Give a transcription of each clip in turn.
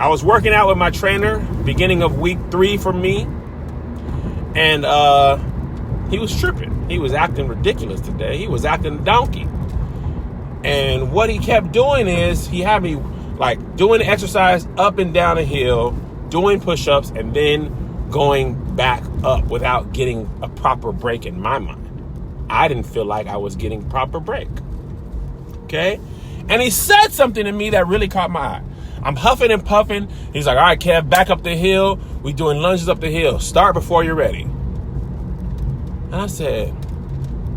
I was working out with my trainer, beginning of week 3 for me, and he was tripping. He was acting ridiculous today. He was acting a donkey. And what he kept doing is he had me like doing the exercise up and down a hill, doing push-ups, and then going back up without getting a proper break in my mind. I didn't feel like I was getting proper break. Okay? And he said something to me that really caught my eye. I'm huffing and puffing. He's like, all right, Kev, back up the hill. We doing lunges up the hill. Start before you're ready. And I said,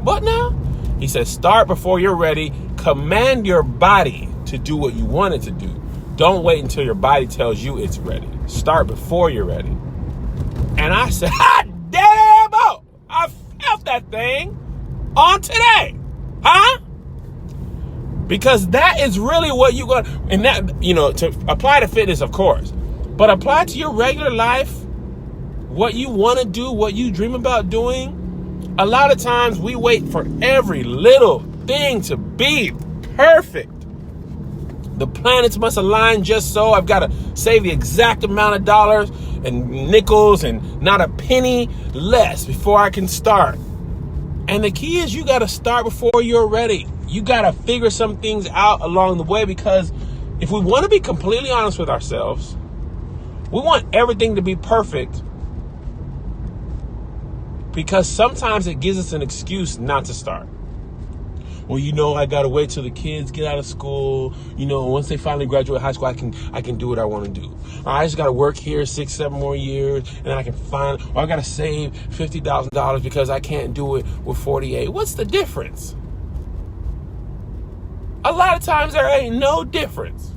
what now? He said, start before you're ready. Command your body to do what you want it to do. Don't wait until your body tells you it's ready. Start before you're ready. And I said, damn, I felt that thing on today. Huh? Because that is really what you got. And that, you know, to apply to fitness, of course. But apply to your regular life, what you want to do, what you dream about doing. A lot of times we wait for every little thing to be perfect. The planets must align just so. I've got to save the exact amount of dollars and nickels and not a penny less before I can start. And the key is you got to start before you're ready. You got to figure some things out along the way, because if we want to be completely honest with ourselves, we want everything to be perfect, because sometimes it gives us an excuse not to start. Well, you know, I got to wait till the kids get out of school. You know, once they finally graduate high school, I can do what I want to do. Or I just got to work here 6-7 more years, and then I can find, or I got to save $50,000 because I can't do it with 48. What's the difference? A lot of times there ain't no difference.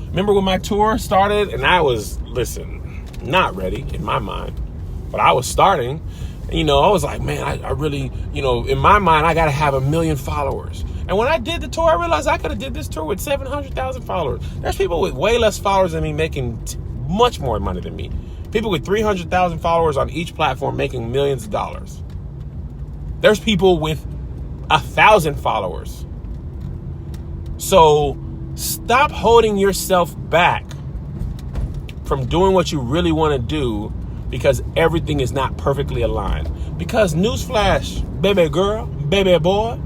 Remember when my tour started, and I was, not ready in my mind, but I was starting. You know, I was like, man, I really, you know, in my mind, I got to have 1 million followers. And when I did the tour, I realized I could have did this tour with 700,000 followers. There's people with way less followers than me making much more money than me. People with 300,000 followers on each platform making millions of dollars. There's people with 1,000 followers. So stop holding yourself back from doing what you really want to do, because everything is not perfectly aligned. Because newsflash, baby girl, baby boy,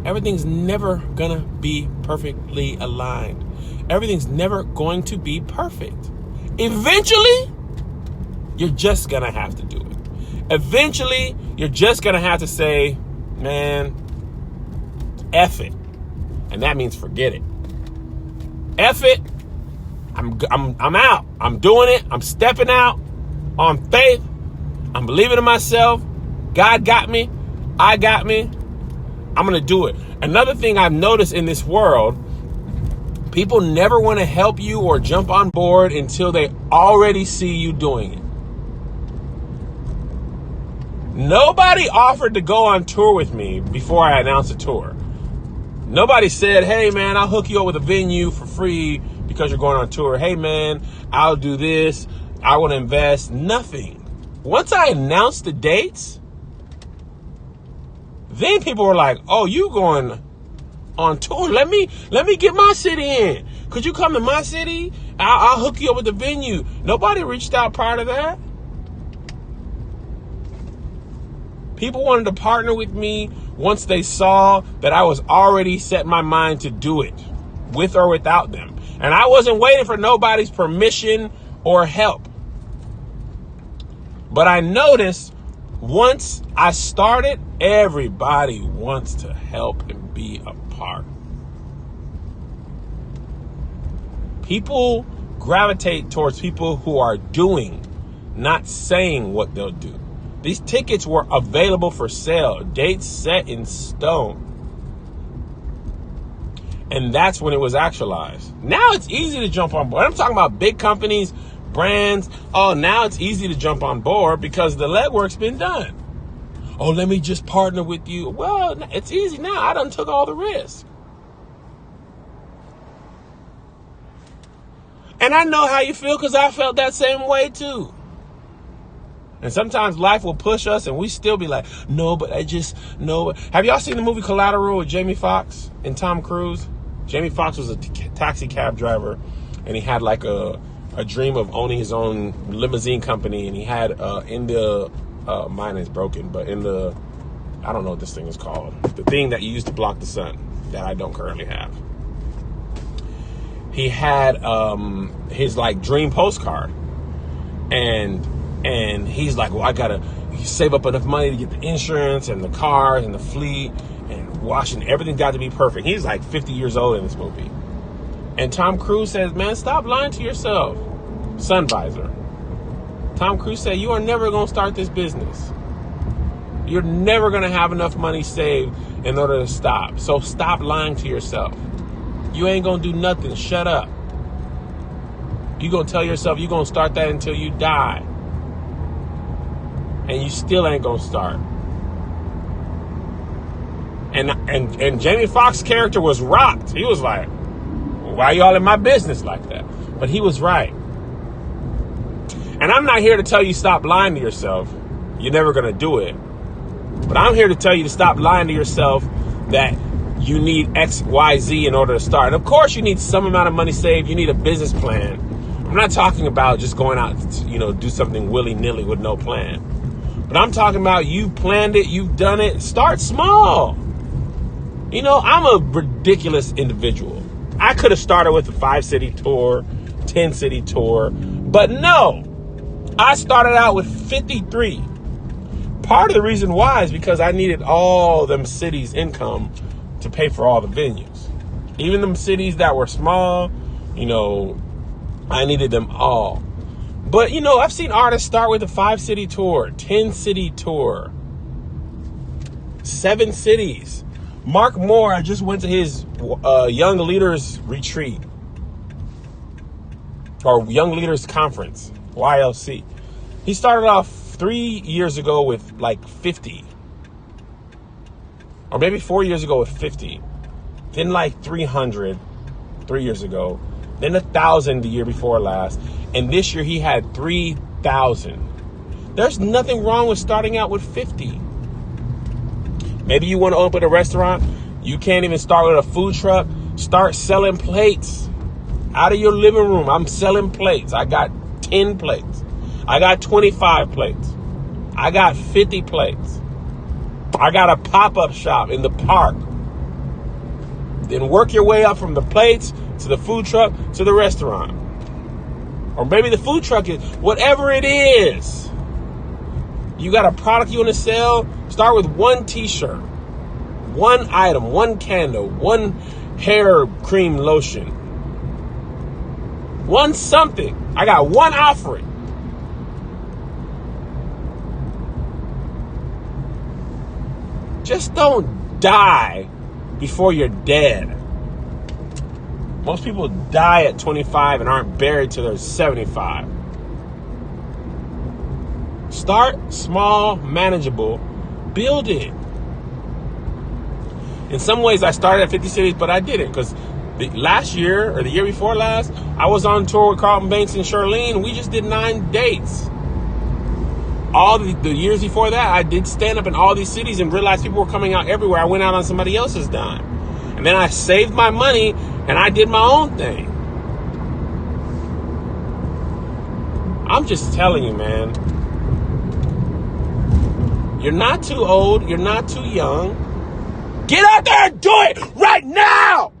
everything's never gonna be perfectly aligned. Everything's never going to be perfect. Eventually, you're just gonna have to do it. Eventually, you're just gonna have to say, man, F it. And that means forget it. F it. I'm out. I'm doing it. I'm stepping out on faith. I'm believing in myself. God got me. I got me. I'm going to do it. Another thing I've noticed in this world, people never want to help you or jump on board until they already see you doing it. Nobody offered to go on tour with me before I announced a tour. Nobody said, hey, man, I'll hook you up with a venue for free because you're going on tour. Hey, man, I'll do this. I want to invest. Nothing. Once I announced the dates, then people were like, oh, you going on tour? Let me get my city in. Could you come to my city? I'll hook you up with the venue. Nobody reached out prior to that. People wanted to partner with me once they saw that I was already set my mind to do it, with or without them. And I wasn't waiting for nobody's permission or help. But I noticed once I started, everybody wants to help and be a part. People gravitate towards people who are doing, not saying what they'll do. These tickets were available for sale, dates set in stone. And that's when it was actualized. Now it's easy to jump on board. I'm talking about big companies, brands. Oh, now it's easy to jump on board because the legwork's been done. Oh, let me just partner with you. Well, it's easy now. I done took all the risk. And I know how you feel because I felt that same way too. And sometimes life will push us and we still be like, no, but I just, no. Have y'all seen the movie Collateral with Jamie Foxx and Tom Cruise? Jamie Foxx was a taxi cab driver and he had like a dream of owning his own limousine company, and he had mine is broken, but in the, I don't know what this thing is called, the thing that you use to block the sun that I don't currently have. He had his like dream postcard, and he's like, well, I gotta save up enough money to get the insurance and the cars and the fleet and washing, everything got to be perfect. He's like 50 years old in this movie. And Tom Cruise says, man, stop lying to yourself. Sun visor. Tom Cruise said, you are never going to start this business. You're never going to have enough money saved in order to stop. So stop lying to yourself. You ain't going to do nothing. Shut up. You're going to tell yourself you're going to start that until you die. And you still ain't going to start. And Jamie Foxx's character was rocked. He was like, why y'all in my business like that? But he was right. And I'm not here to tell you stop lying to yourself. You're never going to do it. But I'm here to tell you to stop lying to yourself that you need X, Y, Z in order to start. And of course you need some amount of money saved. You need a business plan. I'm not talking about just going out to, do something willy-nilly with no plan. But I'm talking about you planned it, you've done it. Start small. I'm a ridiculous individual. I could have started with a 5-city tour, 10-city tour, but no. I started out with 53. Part of the reason why is because I needed all them cities' income to pay for all the venues. Even them cities that were small, I needed them all. But, I've seen artists start with a 5-city tour, 10-city tour, 7 cities. Mark Moore, I just went to his Young Leaders Retreat, or Young Leaders Conference, YLC. He started off 3 years ago with like 50, or maybe 4 years ago with 50, then like 300 3 years ago, then 1,000 the year before last, and this year he had 3,000. There's nothing wrong with starting out with 50. Maybe you want to open a restaurant. You can't even start with a food truck. Start selling plates out of your living room. I'm selling plates. I got 10 plates. I got 25 plates. I got 50 plates. I got a pop-up shop in the park. Then work your way up from the plates to the food truck to the restaurant. Or maybe the food truck is whatever it is. You got a product you want to sell? Start with one t-shirt, one item, one candle, one hair cream lotion, one something. I got one offering. Just don't die before you're dead. Most people die at 25 and aren't buried till they're 75. Start small, manageable, build it. In some ways, I started at 50 cities, but I didn't, because last year or the year before last, I was on tour with Carlton Banks and Charlene. We just did 9 dates. All the years before that, I did stand up in all these cities and realized people were coming out everywhere. I went out on somebody else's dime. And then I saved my money and I did my own thing. I'm just telling you, man. You're not too old. You're not too young. Get out there and do it right now!